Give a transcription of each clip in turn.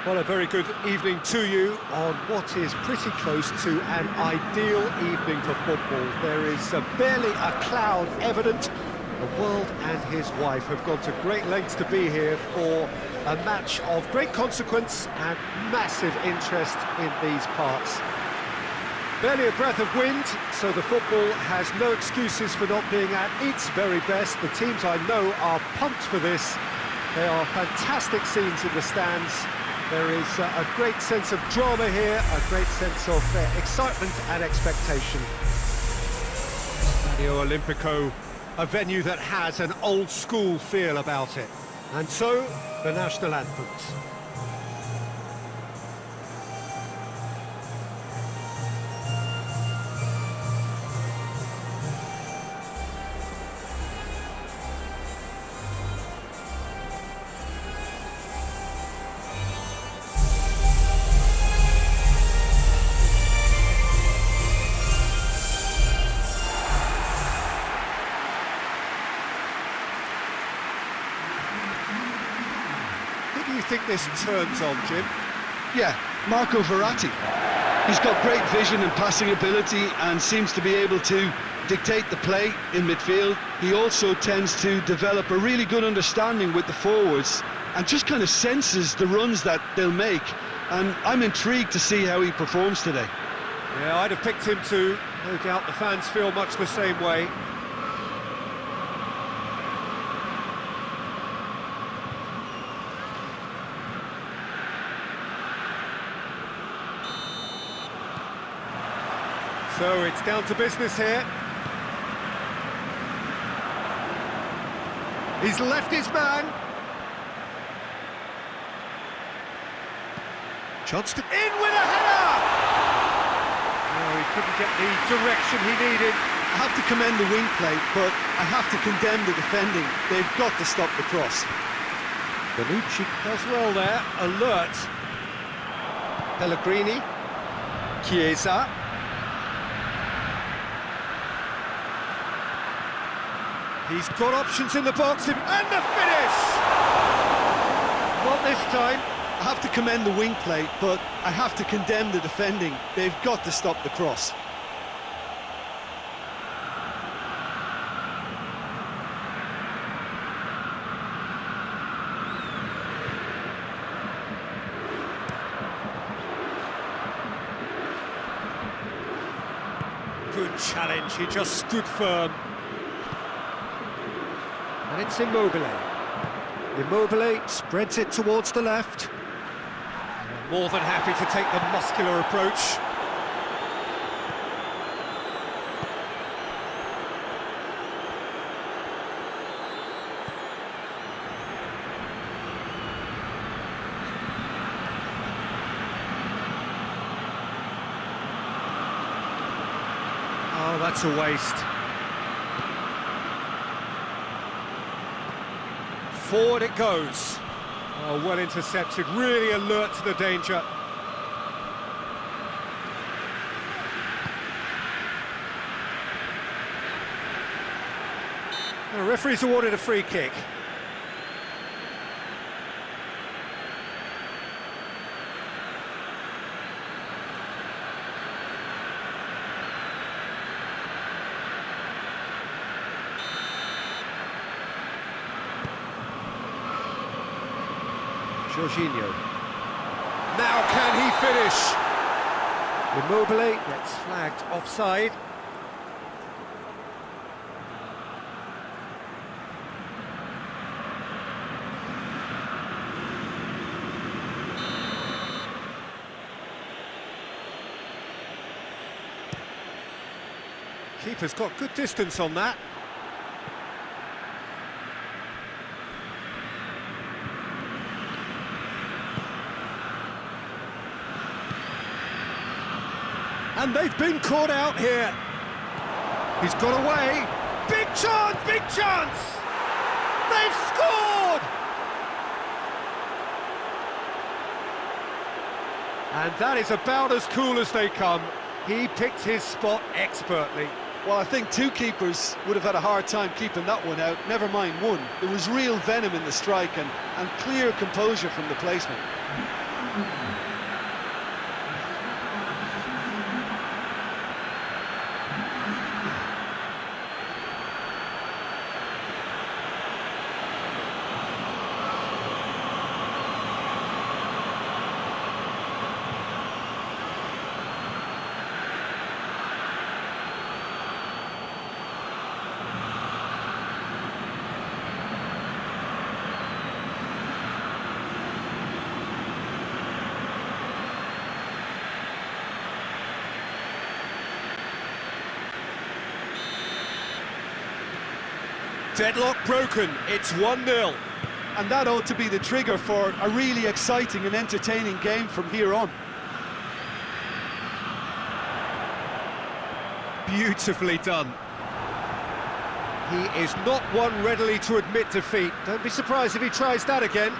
Well, a very good evening to you on what is pretty close to an ideal evening for football. There is barely a cloud evident. The world and his wife have gone to great lengths to be here for a match of great consequence and massive interest in these parts. Barely a breath of wind, so the football has no excuses for not being at its very best. The teams I know are pumped for this. There are fantastic scenes in the stands. There is a great sense of drama here, a great sense of excitement and expectation. Stadio Olimpico, a venue that has an old-school feel about it. And so, the national anthems. Who do you think this turns on, Jim? Yeah, Marco Verratti. He's got great vision and passing ability and seems to be able to dictate the play in midfield. He also tends to develop a really good understanding with the forwards and just kind of senses the runs that they'll make. And I'm intrigued to see how he performs today. Yeah, I'd have picked him too. No doubt the fans feel much the same way. So it's down to business here. He's left his man. Chance to in with a header! Oh, he couldn't get the direction he needed. I have to commend the wing play, but I have to condemn the defending. They've got to stop the cross. Bonucci does well there, alert. Pellegrini. Chiesa. He's got options in the box, and the finish! Not this time. I have to commend the wing play, but I have to condemn the defending. They've got to stop the cross. Good challenge, he just stood firm. And it's Immobile. Immobile spreads it towards the left. More than happy to take the muscular approach. Oh, that's a waste. Forward it goes. Oh, well intercepted, really alert to the danger. The referee's awarded a free kick. Jorginho. Now can he finish? Immobile gets flagged offside. Keeper's got good distance on that. And they've been caught out here. He's got away. Big chance, big chance! They've scored! And that is about as cool as they come. He picked his spot expertly. Well, I think two keepers would have had a hard time keeping that one out, never mind one. There was real venom in the strike and clear composure from the placement. Deadlock broken, it's 1-0. And that ought to be the trigger for a really exciting and entertaining game from here on. Beautifully done. He is not one readily to admit defeat. Don't be surprised if he tries that again.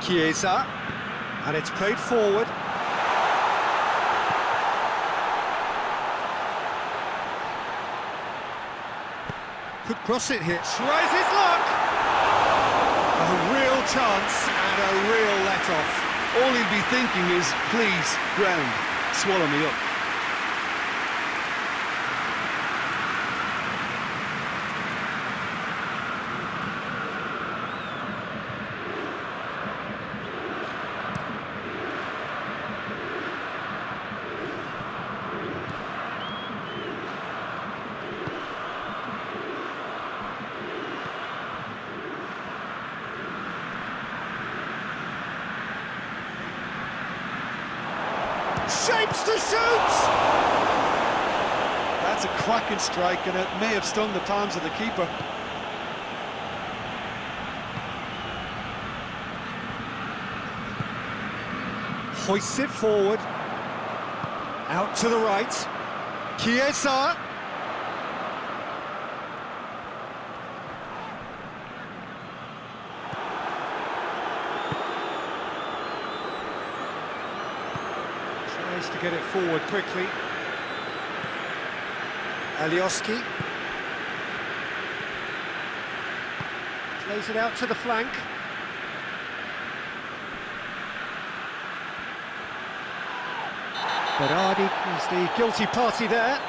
Chiesa, and it's played forward. Could cross it here. Tries his luck! A real chance and a real let-off. All he'll be thinking is, please, ground, swallow me up. Shapes to shoot! That's a cracking strike, and it may have stung the palms of the keeper. Hoists it forward. Out to the right. Chiesa. Tries to get it forward quickly. Alioski. Plays it out to the flank. Berardi is the guilty party there.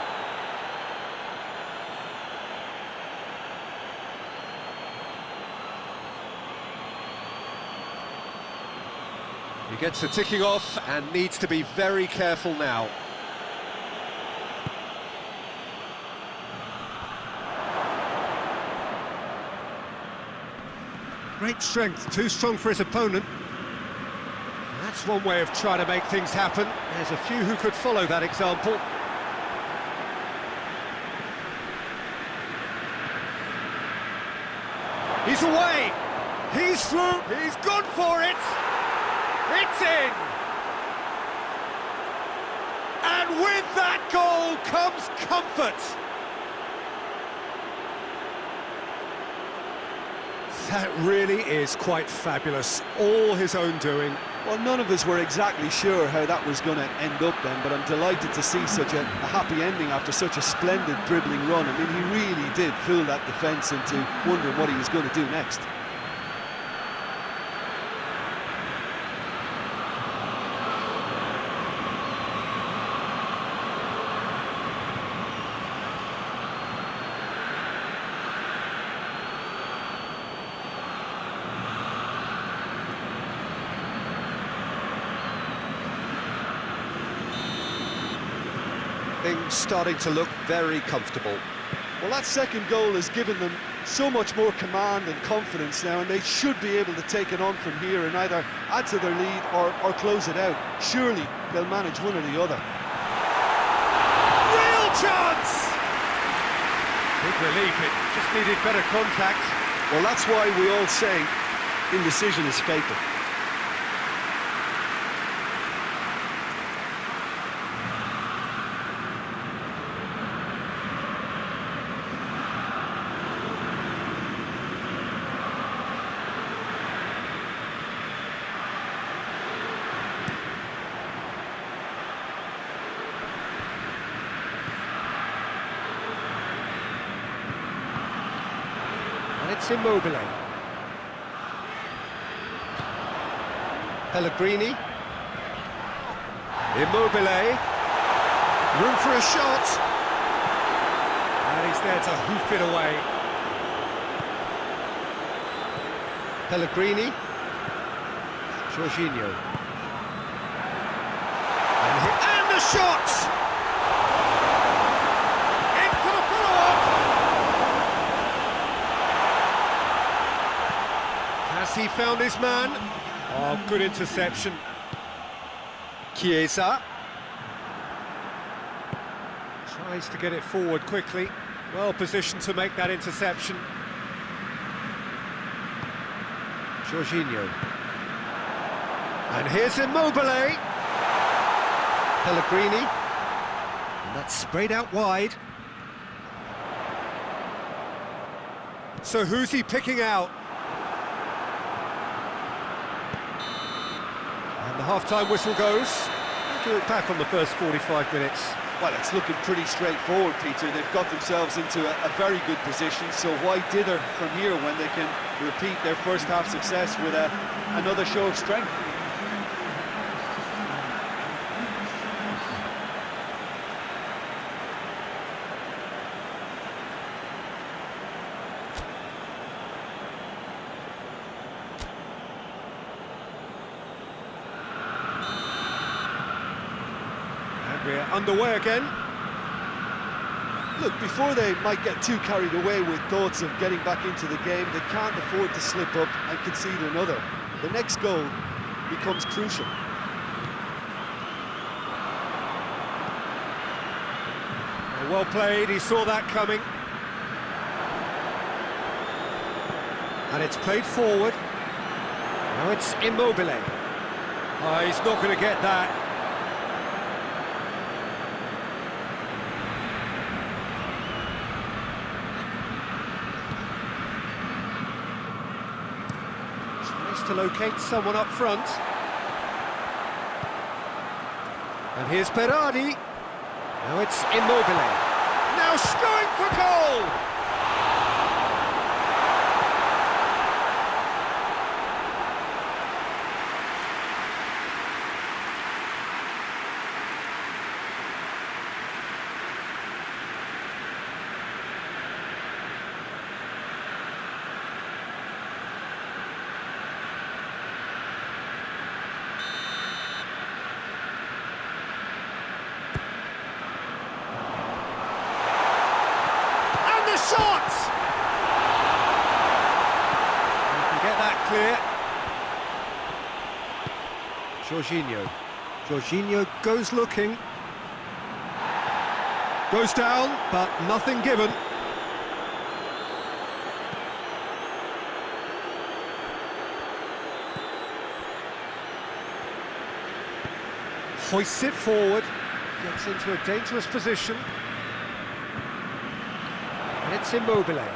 He gets the ticking off and needs to be very careful now. Great strength, too strong for his opponent. That's one way of trying to make things happen. There's a few who could follow that example. He's away! He's through! He's gone for it! It's in! And with that goal comes comfort! That really is quite fabulous. All his own doing. Well, none of us were exactly sure how that was going to end up then, but I'm delighted to see such a happy ending after such a splendid dribbling run. I mean, he really did fool that defence into wondering what he was going to do next. Things starting to look very comfortable. Well, that second goal has given them so much more command and confidence now, and they should be able to take it on from here and either add to their lead or close it out. Surely they'll manage one or the other. Real chance! Big relief, it just needed better contact. Well, that's why we all say indecision is fatal. And it's Immobile. Pellegrini. Immobile. Room for a shot. And he's there to hoof it away. Pellegrini. Jorginho. And the shot! In for the follow-up! Has he found his man? Oh, good interception. Chiesa. Tries to get it forward quickly. Well positioned to make that interception. Jorginho. And here's Immobile. Pellegrini. And that's sprayed out wide. So who's he picking out? And the half-time whistle goes. How do you look back on the first 45 minutes? Well, it's looking pretty straightforward, Peter. They've got themselves into a very good position, so why dither from here when they can repeat their first half success with another show of strength? We're underway again. Look, before they might get too carried away with thoughts of getting back into the game, they can't afford to slip up and concede another. The next goal becomes crucial. Well played, he saw that coming. And it's played forward. Now it's Immobile. Oh, he's not going to get that. To locate someone up front. And here's Berardi. Now it's Immobile. Now going for goal! Shot! You can get that clear. Jorginho. Jorginho goes looking. Goes down, but nothing given. Hoists it forward. Gets into a dangerous position. And it's Immobile.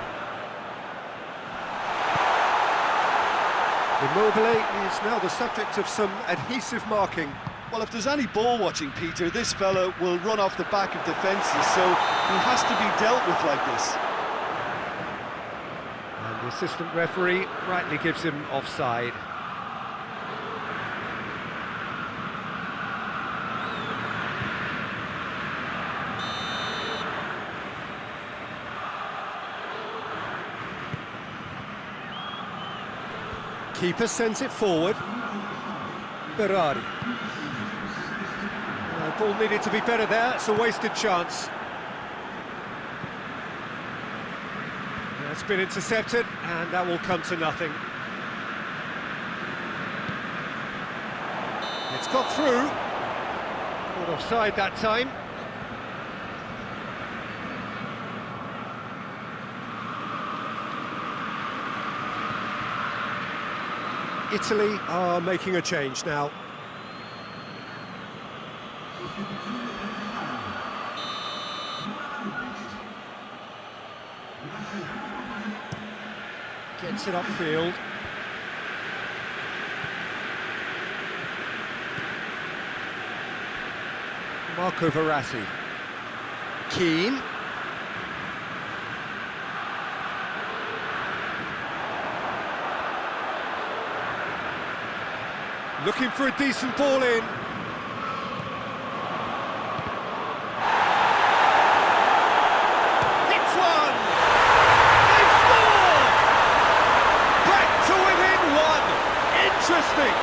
Immobile is now the subject of some adhesive marking. Well, if there's any ball watching, Peter, this fella will run off the back of defences, so he has to be dealt with like this. And the assistant referee rightly gives him offside. Keeper sends it forward. Berardi. The ball needed to be better there, it's a wasted chance. It's been intercepted, and that will come to nothing. It's got through. Caught offside that time. Italy are making a change now. Gets it upfield. Marco Verratti. Keane. Looking for a decent ball in. Hits one! They've scored! Back to within one! Interesting!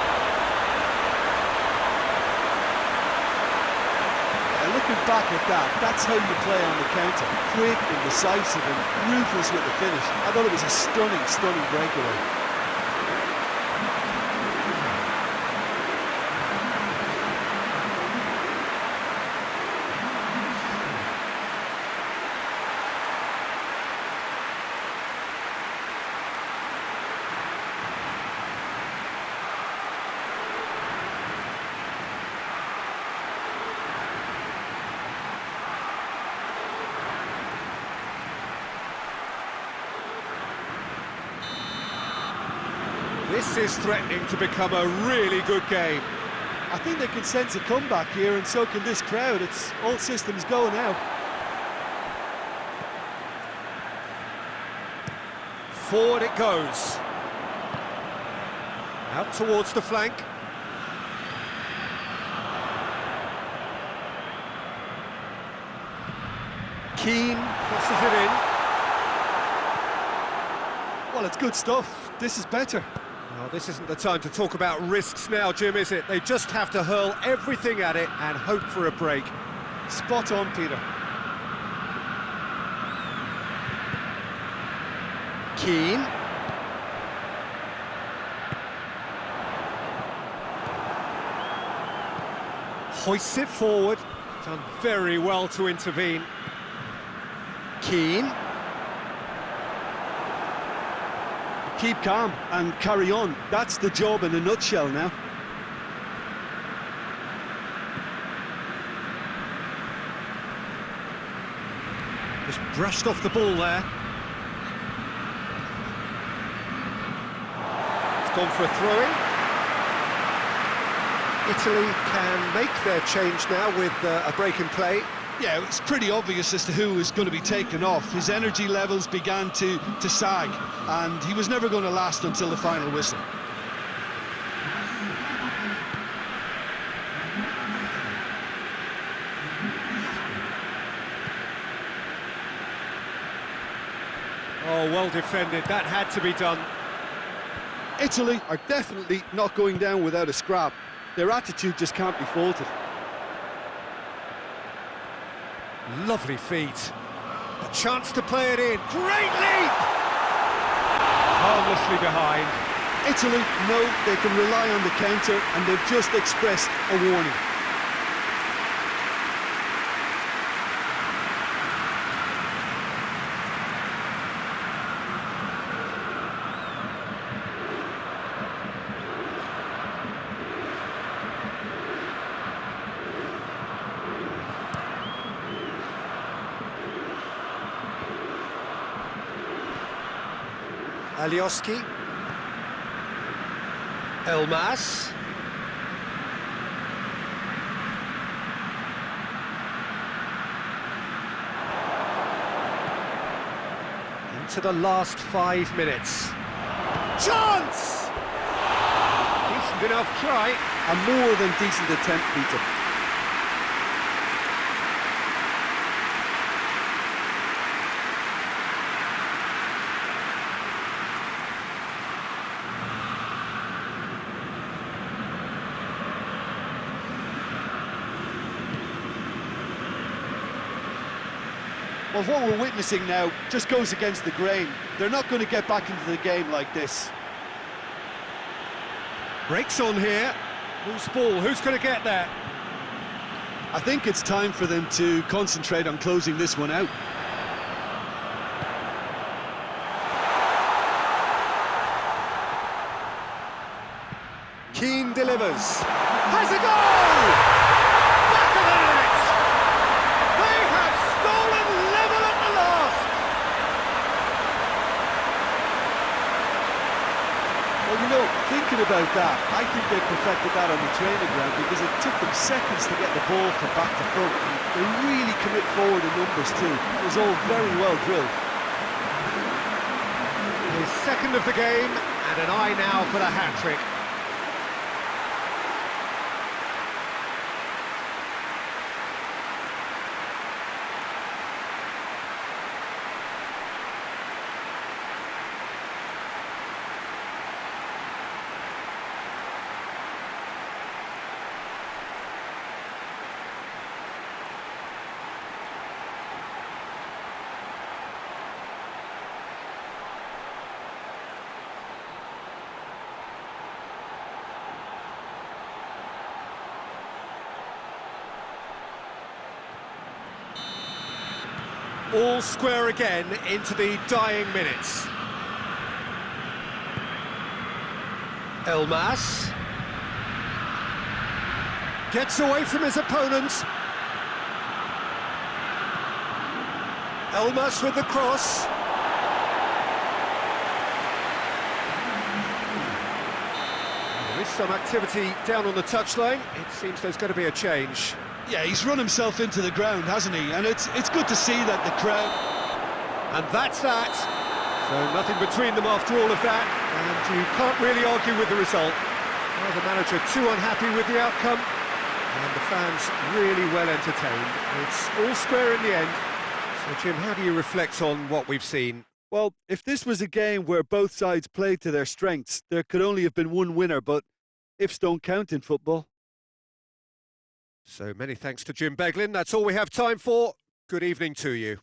Looking back at that, that's how you play on the counter. Quick and decisive and ruthless with the finish. I thought it was a stunning, stunning breakaway. This is threatening to become a really good game. I think they can sense a comeback here, and so can this crowd. It's all systems go now. Forward it goes. Out towards the flank. Keane crosses it in. Well, it's good stuff. This is better. Well, this isn't the time to talk about risks now, Jim, is it? They just have to hurl everything at it and hope for a break. Spot on, Peter. Keane. Hoists it forward. Done very well to intervene. Keane. Keep calm and carry on. That's the job in a nutshell now. Just brushed off the ball there. It's gone for a throw-in. Italy can make their change now with a break in play. Yeah, it's pretty obvious as to who was going to be taken off. His energy levels began to sag, and he was never going to last until the final whistle. Oh, well defended. That had to be done. Italy are definitely not going down without a scrap. Their attitude just can't be faulted. Lovely feet. A chance to play it in. Great leap! Harmlessly behind. Italy know they can rely on the counter, and they've just expressed a warning. Alioski. Elmas. Into the last 5 minutes. Chance! Decent enough try. A more than decent attempt, Peter. Well, what we're witnessing now just goes against the grain. They're not going to get back into the game like this. Breaks on here. Who's ball? Who's going to get there? I think it's time for them to concentrate on closing this one out. Keane delivers. Has a goal! Back of the net! They have stolen level at the last! Well, you know, thinking about that, I think they perfected that on the training ground because it took them seconds to get the ball from back to front. And they really commit forward in numbers too. It was all very well drilled. His second of the game, and an eye now for the hat-trick. All square again into the dying minutes. Elmas gets away from his opponent. Elmas with the cross. There is some activity down on the touchline. It seems there's going to be a change. Yeah, he's run himself into the ground, hasn't he? And it's good to see that the crowd... And that's that. So nothing between them after all of that, and you can't really argue with the result. Well, the manager too unhappy with the outcome, and the fans really well entertained. It's all square in the end. So Jim, how do you reflect on what we've seen? Well, if this was a game where both sides played to their strengths, there could only have been one winner, but ifs don't count in football. So many thanks to Jim Beglin. That's all we have time for. Good evening to you.